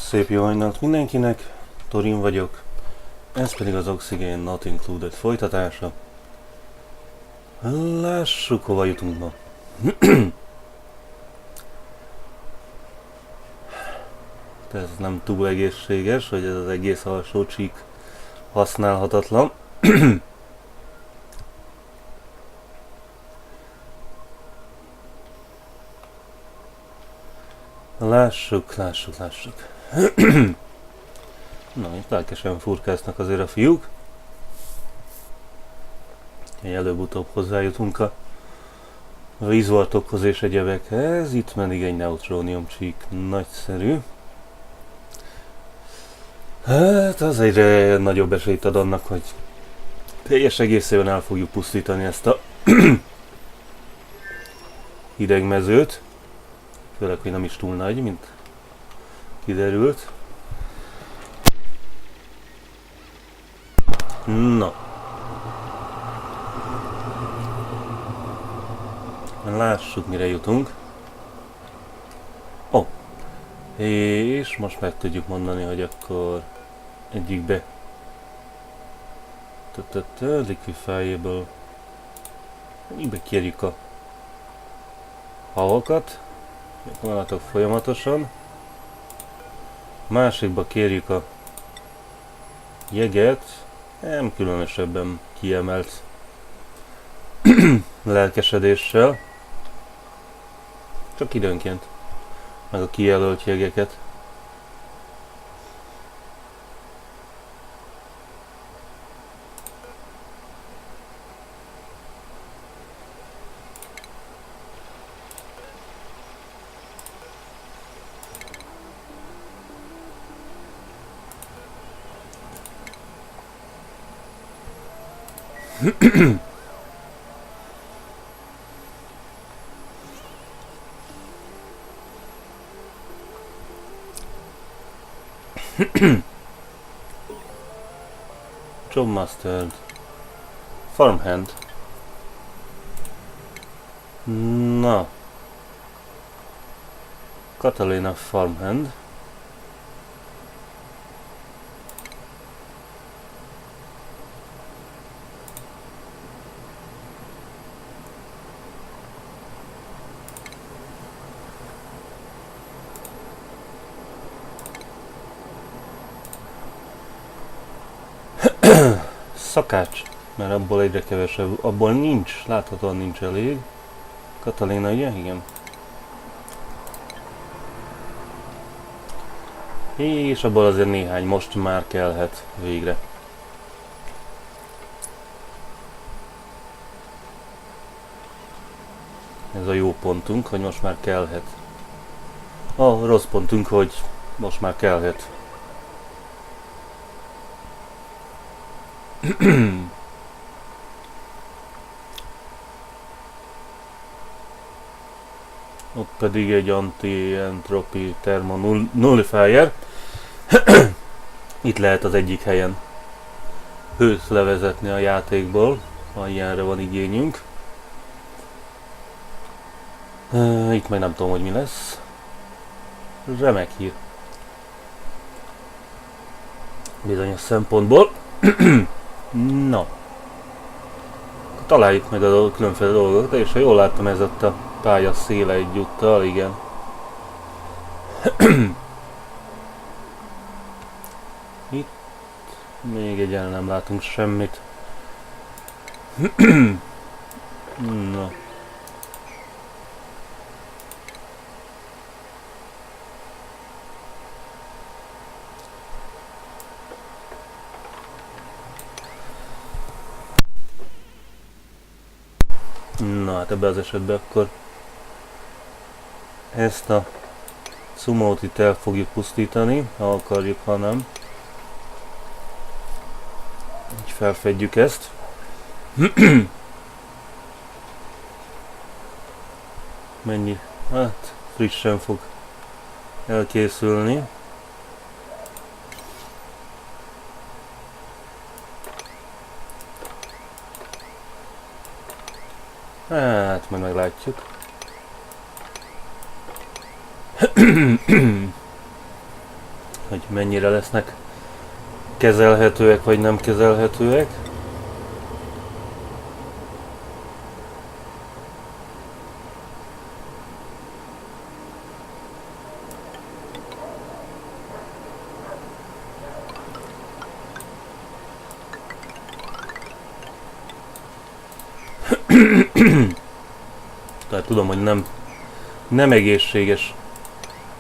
Szép jó hajnalt mindenkinek, Torin vagyok, ez pedig az Oxygen Not Included folytatása. Lássuk, hova jutunk ma. Ez nem túl egészséges, hogy ez az egész alsó csík használhatatlan. Lássuk. Na, itt lelkesen furkásznak azért a fiúk. Előbb-utóbb hozzájutunk a vízvartokhoz és egyebekhez. Itt pedig egy neutrónium csík. Nagyszerű. Hát az egyre nagyobb esélyt ad annak, hogy teljes egészében el fogjuk pusztítani ezt a hideg mezőt. Főleg, hogy nem is túl nagy, mint kiderült. Na. Lássuk, mire jutunk. Ó. És most meg tudjuk mondani, hogy akkor egyikbe liquefiable. Egyikbe kérjük a havakat. Valatok folyamatosan. Másikba kérjük a jeget, nem különösebben kiemelt lelkesedéssel, csak időnként, meg a kijelölt jegeket. Job Mastered. Farmhand. Na. Catalina Farmhand. Szakács, mert abból egyre kevesebb, abból nincs, láthatóan nincs elég. Katalina, ugye? Igen. És abból azért néhány most már kellhet végre. Ez a jó pontunk, hogy most már kellhet. A rossz pontunk, hogy most már kellhet. Ott pedig egy anti-entropy thermonullifier. Itt lehet az egyik helyen hőt levezetni a játékból, ha ilyenre van igényünk. Itt meg nem tudom, hogy mi lesz. Remek hír. Bizonyos szempontból. Na. Találjuk meg a különféle dolgokat, és ha jól láttam, ez ott a pálya széle egyúttal, igen. Itt még egyáltalán nem látunk semmit. Na. Na hát ebben az esetben akkor ezt a cumót itt el fogjuk pusztítani, ha akarjuk, ha nem. Így felfedjük ezt. Mennyi? Hát frissen fog elkészülni. Hát, majd meglátjuk. hogy mennyire lesznek kezelhetőek vagy nem kezelhetőek. Tehát tudom, hogy nem egészséges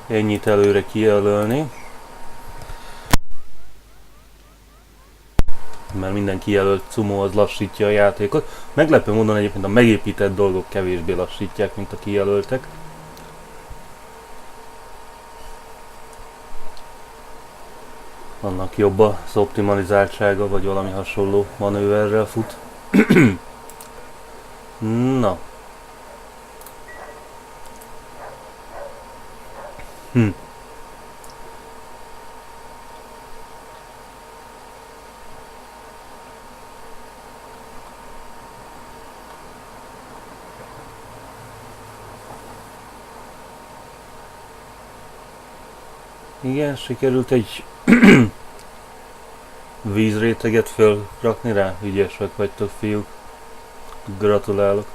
ennyit előre kijelölni, mert minden kijelölt cumó az lassítja a játékot. Meglepő módon egyébként a megépített dolgok kevésbé lassítják, mint a kijelöltek. Annak jobb az optimalizáltsága, vagy valami hasonló manőverrel fut. Na. Igen, sikerült egy vízréteget fölrakni rá. Ügyesek vagytok, fiúk. Gratulálok.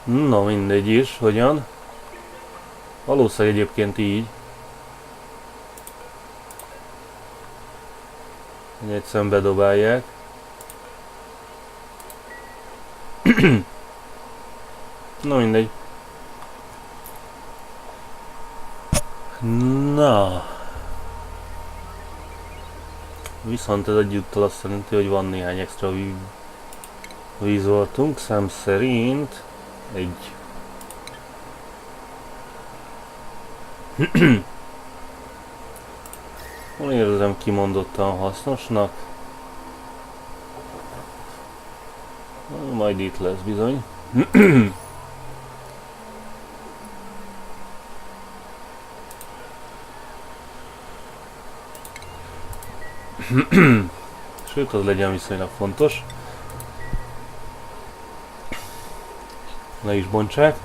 Na mindegy is, hogyan? Valószínűleg egyébként így. Egyszerűen bedobálják. Na mindegy. Na. Viszont ez egyúttal azt jelenti, hogy van néhány extra vízoltunk. Szám szerint egy. Hol érzem kimondottan hasznosnak? Majd itt lesz bizony. Sőt, az legyen viszonylag fontos. Le is bontsák.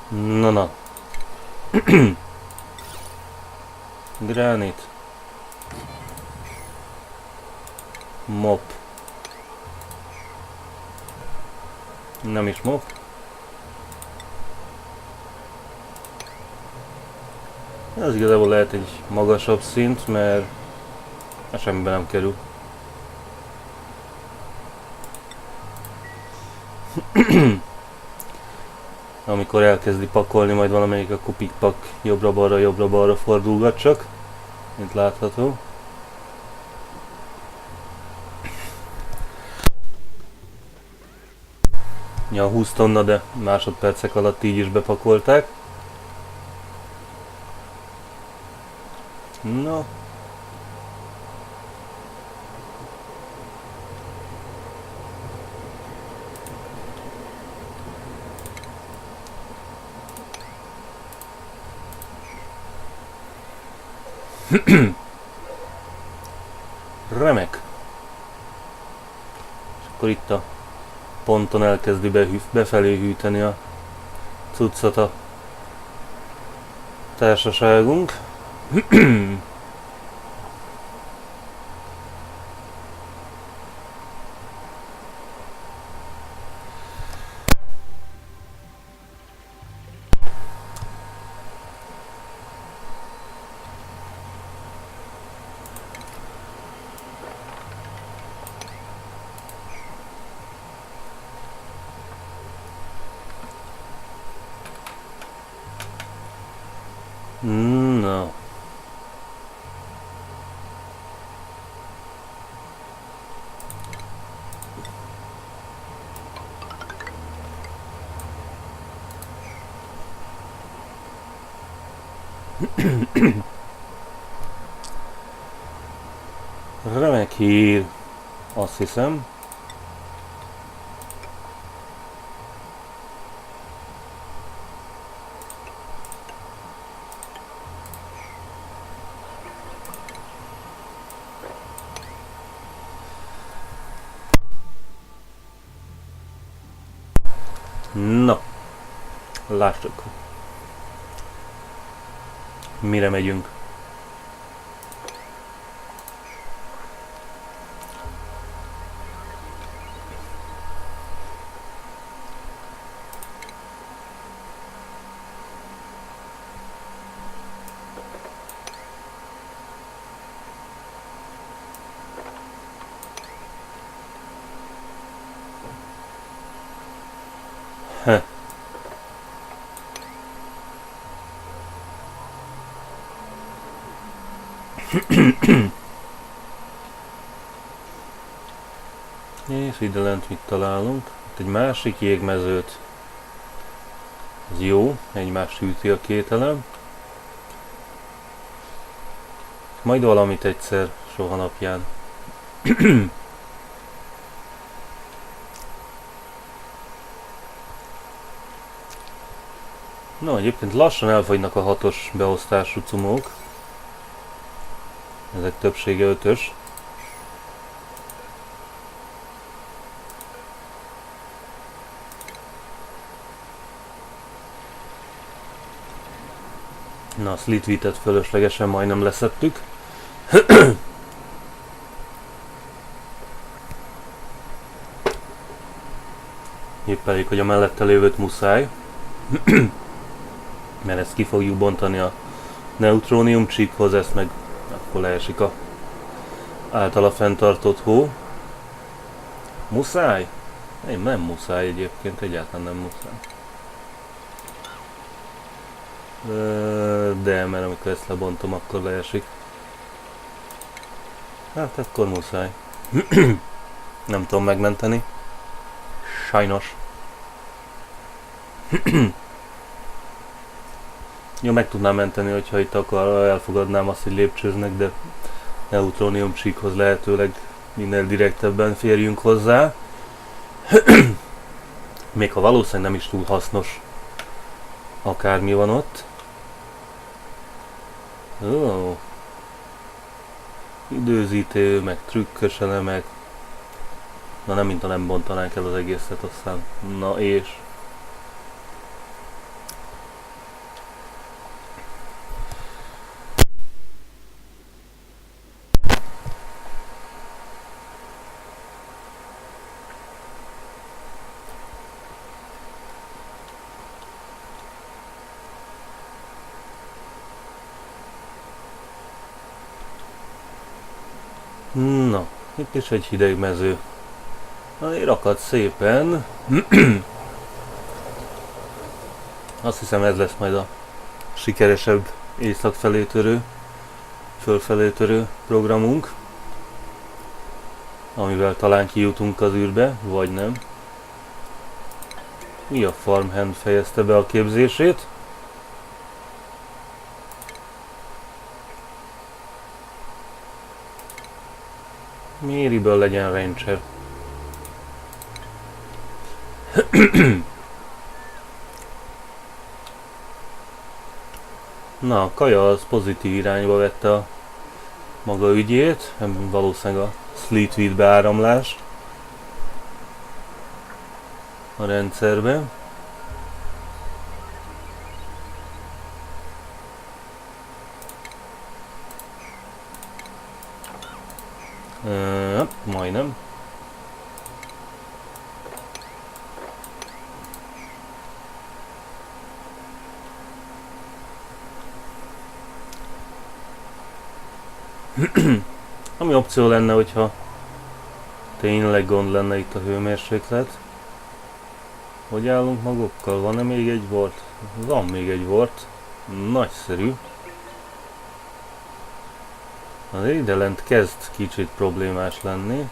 Na. Gránit. Mop. Nem is mop. Ez igazából lehet egy magasabb szint, mert semmibe nem kerül. Amikor elkezdi pakolni majd valamelyik, akkor pikpak jobbra-balra fordulgat csak, mint látható. Ja, 20 tonna, de másodpercek alatt így is bepakolták. Na. Remek. És akkor itt a ponton elkezdi befelé hűteni a cuccot a társaságunk. No. Remek hír, azt hiszem. Na, lássuk. Mire megyünk? És ide lent mit találunk? Itt egy másik jégmezőt. Ez jó, egymást hűti a két elem. Majd valamit egyszer, soha napján. No, egyébként lassan elfogynak a 6-os beosztású cumók. Ezek többsége 5-ös. Na, a Slitwitet fölöslegesen majdnem leszettük. Épp elég, hogy a mellette lévőt muszáj. Mert ezt ki fogjuk bontani a neutrónium csíkhoz, ezt meg akkor leesik a általa fenntartott hó. Muszáj? Én nem muszáj egyébként, egyáltalán nem muszáj. De, mert amikor ezt lebontom, akkor leesik. Hát akkor muszáj. Nem tudom megmenteni. Sajnos. Jó, meg tudnám menteni, hogyha itt akar, elfogadnám azt, hogy lépcsőznek, de neutrónium csíkhoz lehetőleg minél direktebben férjünk hozzá. Még ha valószínűleg nem is túl hasznos, akármi van ott. Ó. Időzítő, meg trükkös elemek. Na nem, mint ha nem bontanánk el az egészet, aztán. Na és... Na, itt is egy hideg mező. Na, akad szépen. Azt hiszem, ez lesz majd a sikeresebb észak felé törő, fölfelé törő programunk, amivel talán kijutunk az űrbe, vagy nem. Mi a farmhand fejezte be a képzését? Mériből legyen ranger. Na, a kaja az pozitív irányba vette a maga ügyét, valószínűleg a Slitwit beáramlás a rendszerbe. Majdnem. Ami opció lenne, hogyha tényleg gond lenne itt a hőmérséklet. Hogy állunk magukkal? Van-e még egy volt? Van még egy volt. Nagyszerű. Az ide lent kezd kicsit problémás lenni.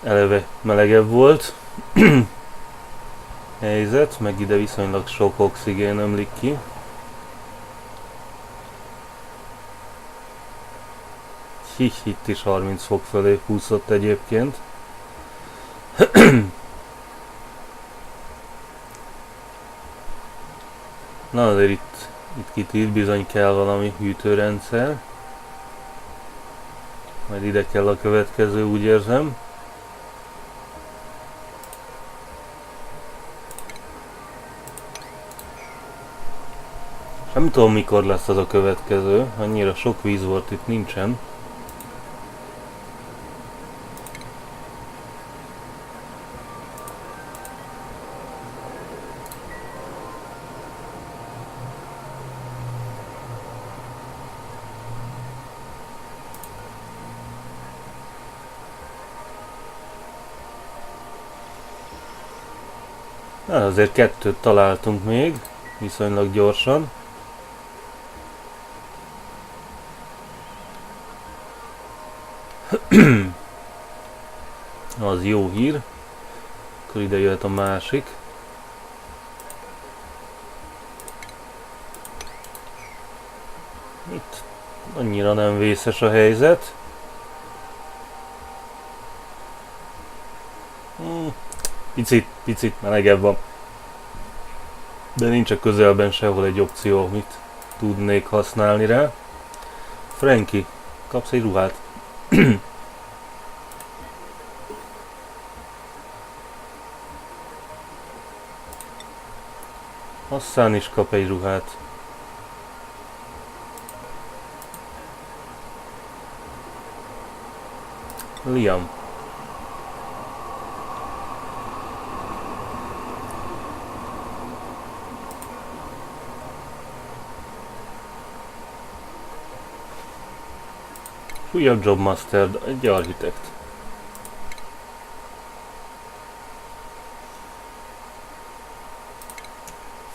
Eleve melegebb volt. Helyzet, meg ide viszonylag sok oxigén ömlik ki. Itt is 30 fok fölé húzott egyébként. Na azért itt bizony kell valami hűtőrendszer. Majd ide kell a következő, úgy érzem. Nem tudom, mikor lesz az a következő, annyira sok víz volt, itt nincsen. Na, azért 2 találtunk még, viszonylag gyorsan. Az jó hír. Akkor ide jöhet a másik. Itt annyira nem vészes a helyzet. Picit melegebb van. De nincs a közelben sehol egy opció, amit tudnék használni rá. Frankie, kapsz egy ruhát. Hassan is kap egy ruhát. Liam. Újabb Jobmaster, egy architekt.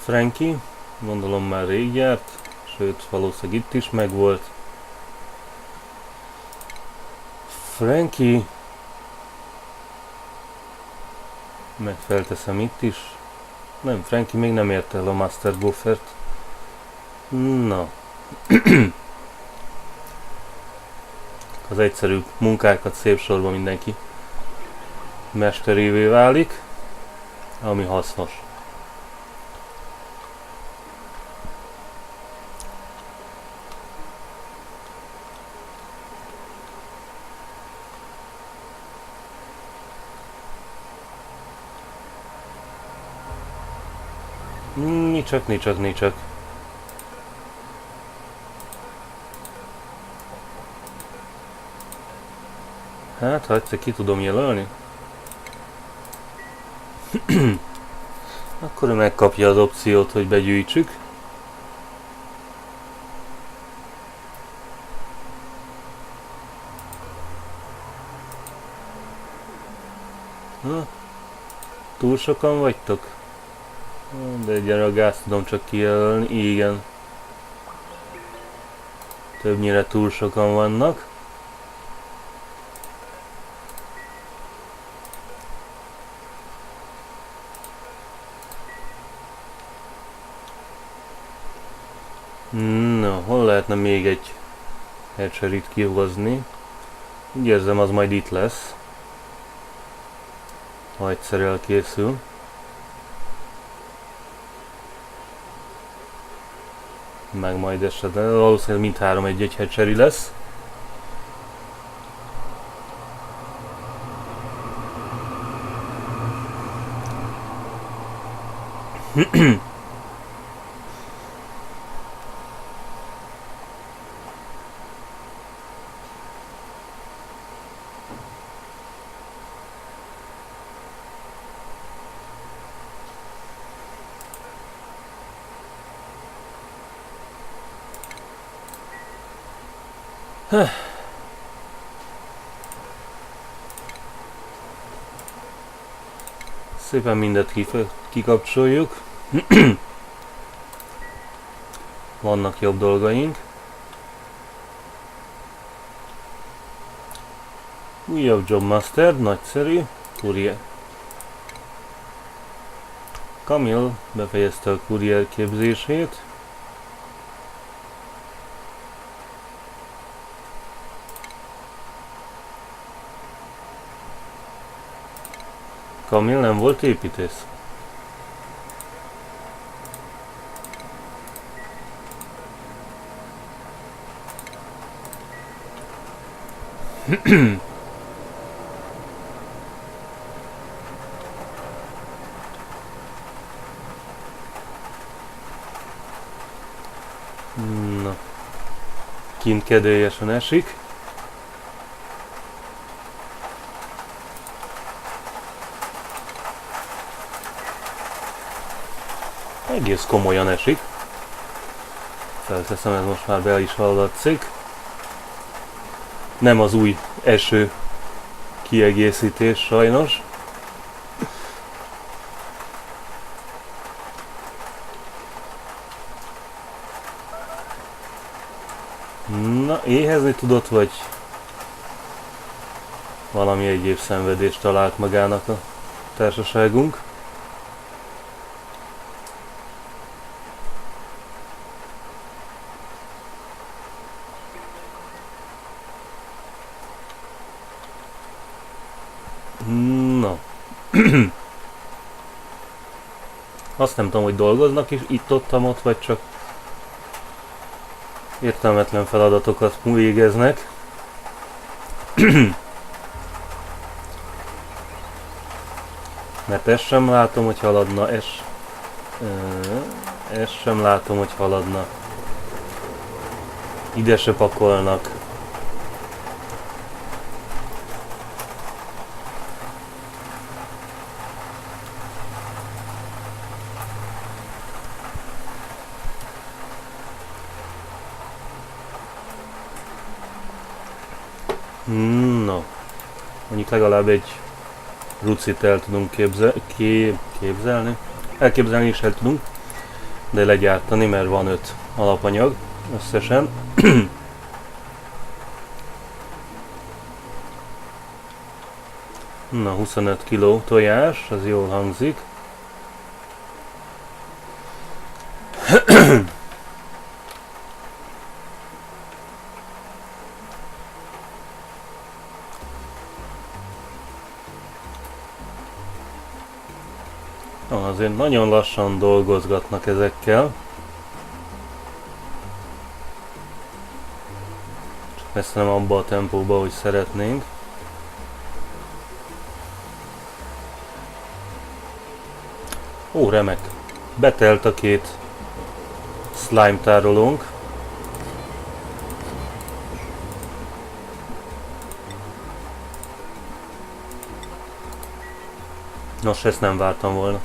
Frankie, gondolom már rég járt, sőt valószínűleg itt is megvolt. Frankie, meg felteszem itt is. Nem, Frankie még nem ért el a Master Buffert. Na. Az egyszerű munkákat szép sorban mindenki mesterévé válik, ami hasznos. Nicsak. Hát, ha egyszer ki tudom jelölni. Akkor ő megkapja az opciót, hogy begyűjtsük. Na, túl sokan vagytok? De gyere, a gázt tudom csak kijelölni. Igen. Többnyire túl sokan vannak. Na, hol lehetne még egy hatcherit kihozni? Úgy érzem, az majd itt lesz. Ha egyszer elkészül. Meg majd esetleg, valószínűleg mindhárom egy hatcheri lesz. Szépen mindet kikapcsoljuk. Vannak jobb dolgaink. Újabb Jobmaster, nagyszerű. Courier. Camille befejezte a courier képzését. Camille nem volt építész? Na. Kint kedélyesen esik. Egész komolyan esik. Felteszem, ez most már be is hallatszik. Nem az új eső kiegészítés sajnos. Na, éhezni tudott, vagy valami egyéb szenvedést talált magának a társaságunk? Na. Azt nem tudom, hogy dolgoznak is itt-ott, vagy csak értelmetlen feladatokat végeznek. Mert ezt sem látom, hogy haladna, ezt sem látom, hogy haladna. Ide se pakolnak. No. Mondjuk legalább egy rucit el tudunk képzelni. Elképzelni is el tudunk, de legyártani, mert van 5 alapanyag összesen. Na, 25 kg tojás, az jól hangzik. Azért nagyon lassan dolgozgatnak ezekkel. Csak messze nem abba a tempóba, hogy szeretnénk. Ó, remek! Betelt a 2 slime tárolónk. Nos, ezt nem vártam volna.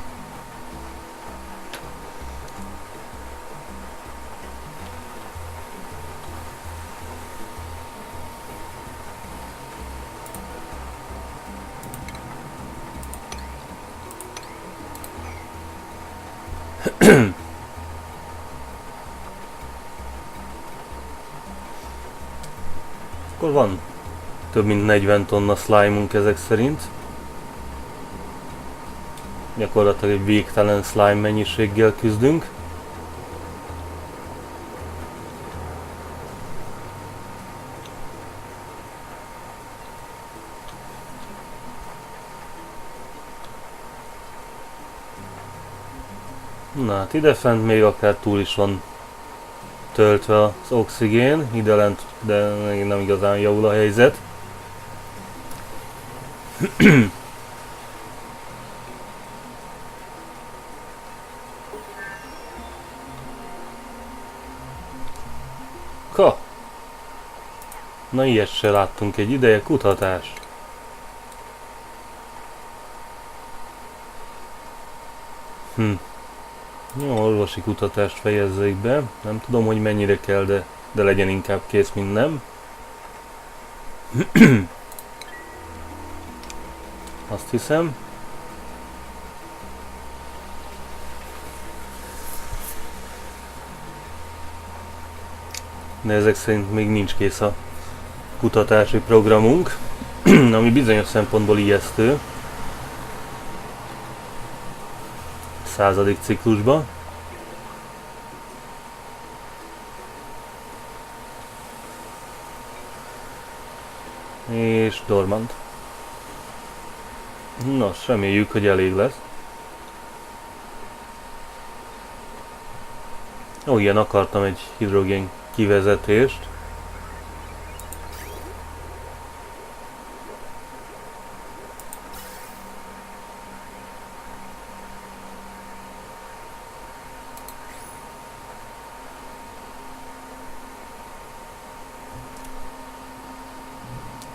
Akkor van több mint 40 tonna slime-unk ezek szerint. Gyakorlatilag egy végtelen slime mennyiséggel küzdünk. Na hát idefent még akár túl is van töltve az oxigén, ide lent, de még nem igazán javul a helyzet. Ka! Na ilyet se láttunk egy ideje, kutatás. Jó, orvosi kutatást fejezzék be. Nem tudom, hogy mennyire kell, de legyen inkább kész, mint nem. Azt hiszem. De ezek szerint még nincs kész a kutatási programunk, ami bizonyos szempontból ijesztő. 100. ciklusban. És dormant. Nos, reméljük, hogy elég lesz. Ó, igen, akartam egy hidrogén kivezetést.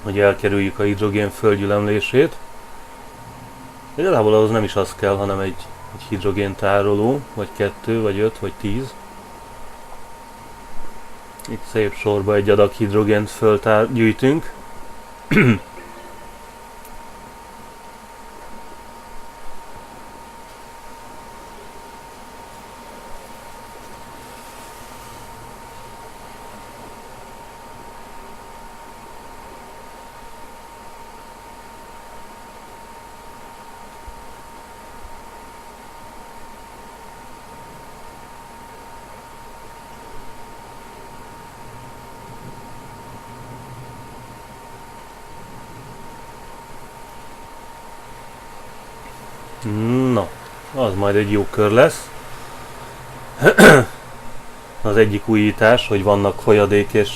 hogy elkerüljük a hidrogén földgyülemlését. Igazából ahhoz nem is az kell, hanem egy hidrogén tároló, vagy 2, vagy 5, vagy 10. Itt szép sorba egy adag hidrogént gyűjtünk. Na, az majd egy jó kör lesz. Az egyik újítás, hogy vannak folyadék és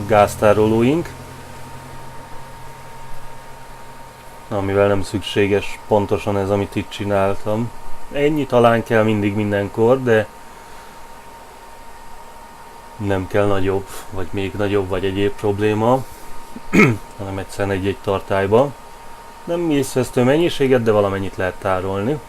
gáztárolóink, amivel nem szükséges pontosan ez, amit itt csináltam. Ennyi talán kell mindig mindenkor, de nem kell nagyobb, vagy még nagyobb, vagy egyéb probléma, hanem egyszerűen egy tartályba. Nem észvesztő mennyiséget, de valamennyit lehet tárolni.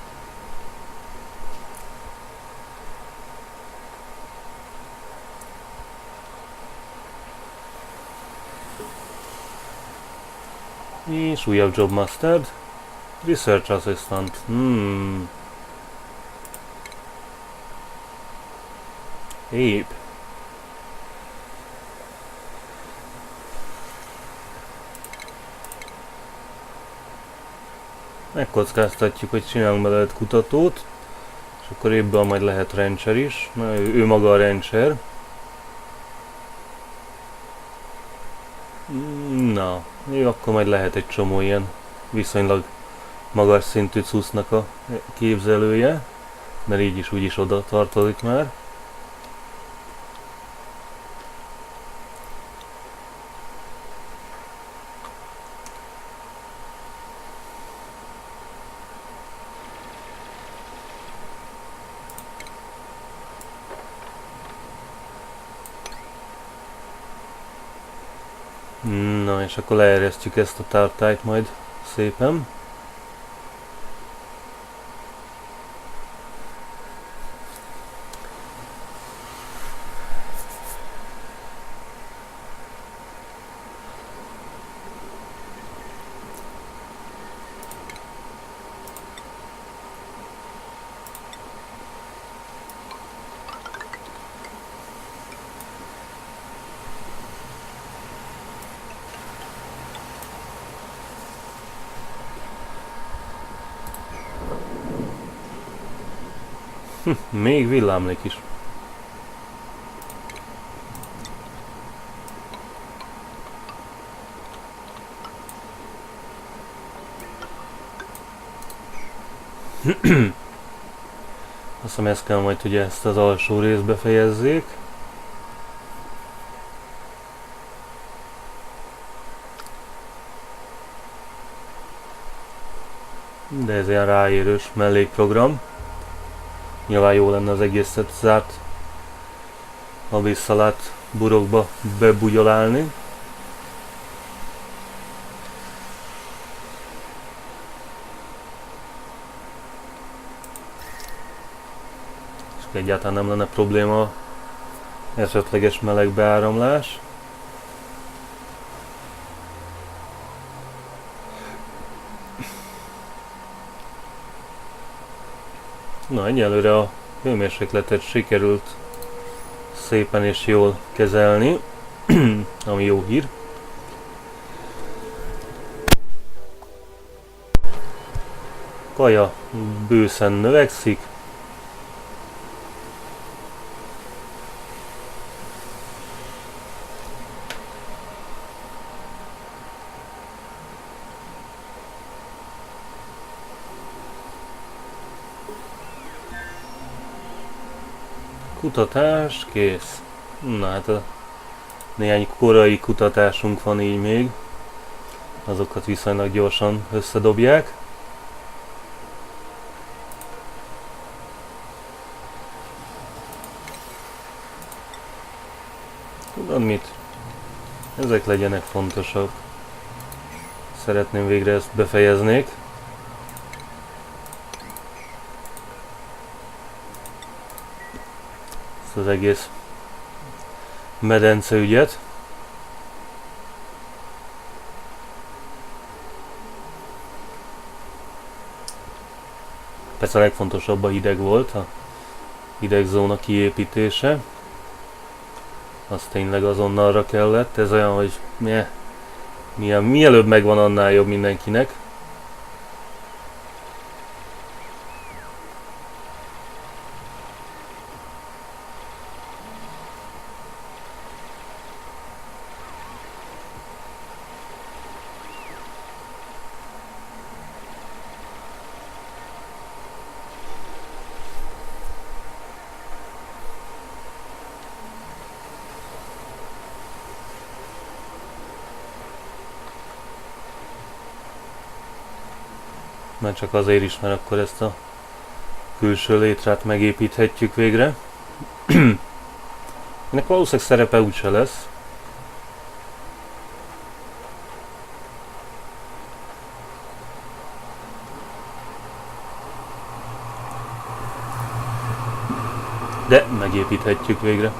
És újabb Job Mastered. Research Assistant. Épp. Megkockáztatjuk, hogy csinálunk belőle kutatót, és akkor ebből majd lehet rendszer is. Na, ő maga a rendszer. Na, jó, akkor majd lehet egy csomó ilyen viszonylag magas szintű cuccnak a képzelője, mert így is úgy is oda tartozik már. Na, és akkor leeresztjük ezt a tartályt majd szépen. Még villámlik is. Azt hiszem, ezt kell majd, hogy ezt az alsó részbe fejezzék. De ez ilyen ráérős mellékprogram. Nyilván jó lenne az egészet zárt abisszalát burokba bebugyolálni. És egyáltalán nem lenne probléma esetleges meleg beáramlás. Na, egyelőre a hőmérsékletet sikerült szépen és jól kezelni, ami jó hír. Kaja bőszen növekszik. Kutatás kész. Na hát néhány korai kutatásunk van így még. Azokat viszonylag gyorsan összedobják. Tudod mit? Ezek legyenek fontosak. szeretném végre ezt befejeznék. Ezt az egész medence ügyet. Persze a legfontosabb a hideg volt, a hidegzóna kiépítése. Az tényleg azonnalra kellett, ez olyan, hogy mielőbb megvan, annál jobb mindenkinek. Már csak azért is, mert akkor ezt a külső létrát megépíthetjük végre. Ennek valószínűleg szerepe úgyse lesz. De megépíthetjük végre.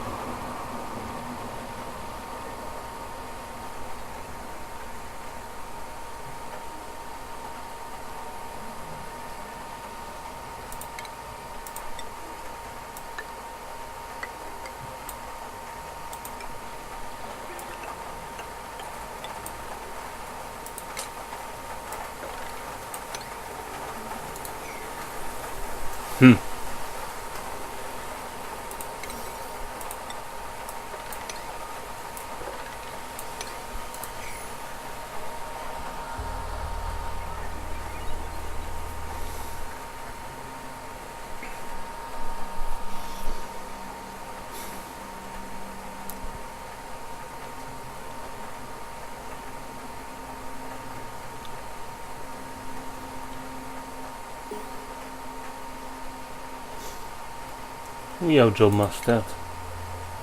Mi a Jobmaster-t?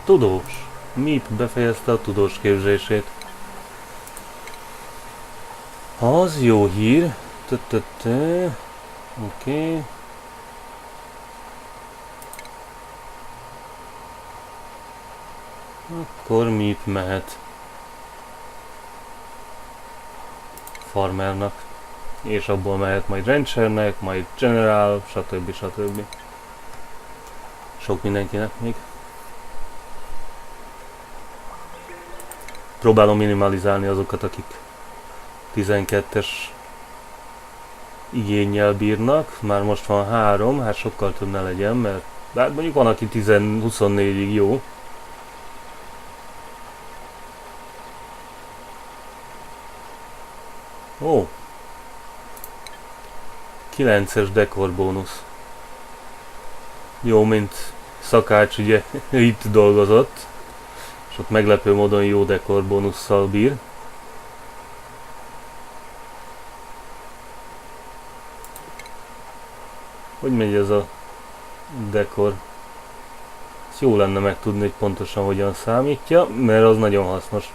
Tudós. Meep befejezte a tudós képzését. Az jó hír. Oké. Akkor Meep mehet farmernak. És abból mehet majd ranchernek, majd general, stb. Stb. Sok mindenkinek még. Próbálom minimalizálni azokat, akik 12-es igénnyel bírnak. Már most van 3, hát sokkal több ne legyen, mert bár mondjuk van, aki 24-ig jó. Ó! 9-es dekor bónusz. Jó, mint szakács ugye itt dolgozott, és ott meglepő módon jó dekor bónusszal bír. Hogy megy ez a dekor? Ezt jó lenne megtudni, hogy pontosan hogyan számítja, mert az nagyon hasznos.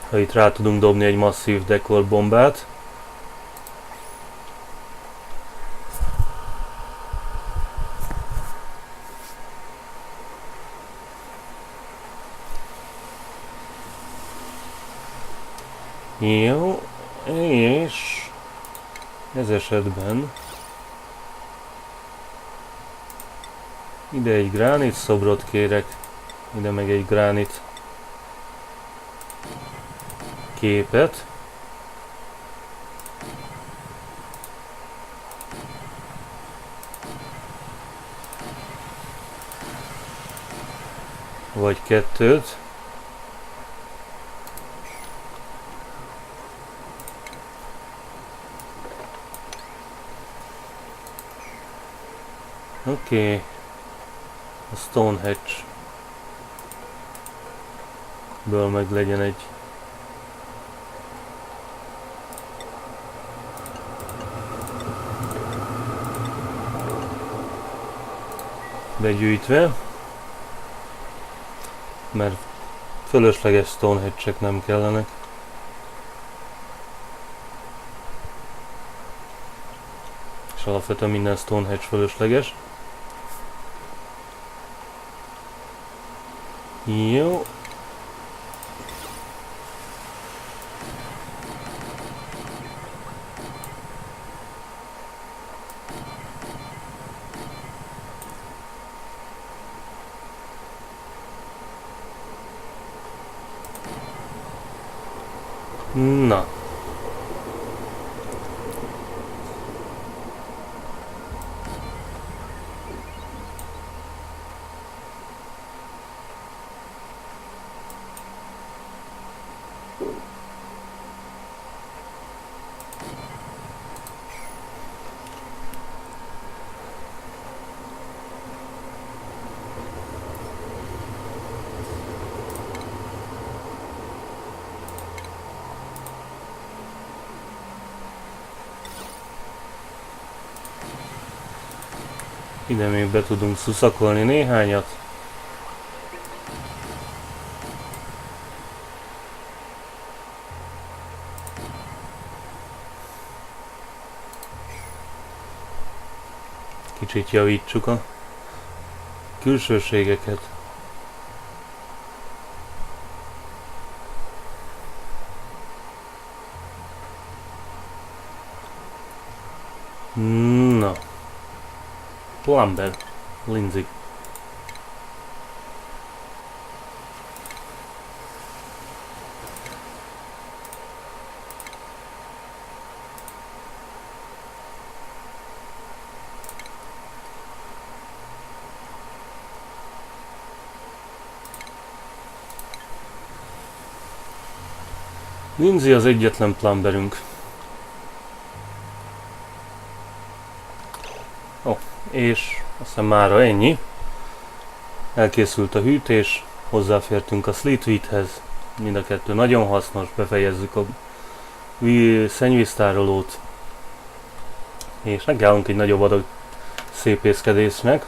Ha itt rá tudunk dobni egy masszív dekor bombát. Jó, és ez esetben ide egy gránit szobrot kérek, ide meg egy gránit képet. Vagy 2-t. Oké. A Stonehenge-ből meg legyen egy begyűjtve, mert fölösleges Stonehenge-ek nem kellenek. És alapvetően minden Stonehenge fölösleges. Jó. Na. Ide még be tudunk szuszakolni néhányat. Kicsit javítsuk a külsőségeket. Na. Plumber, Lindsay. Lindsay az egyetlen plumberünk. És aztán mára ennyi. Elkészült a hűtés, hozzáfértünk a Sleetweedhez. Mind a kettő nagyon hasznos, befejezzük a szennyvíztárolót. És megállunk egy nagyobb adag szépészkedésnek.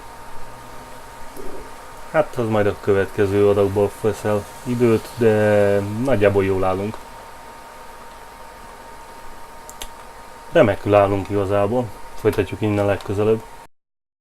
Hát az majd a következő adagból veszel időt, de nagyjából jól állunk. Remekül állunk igazából. Folytatjuk innen legközelebb.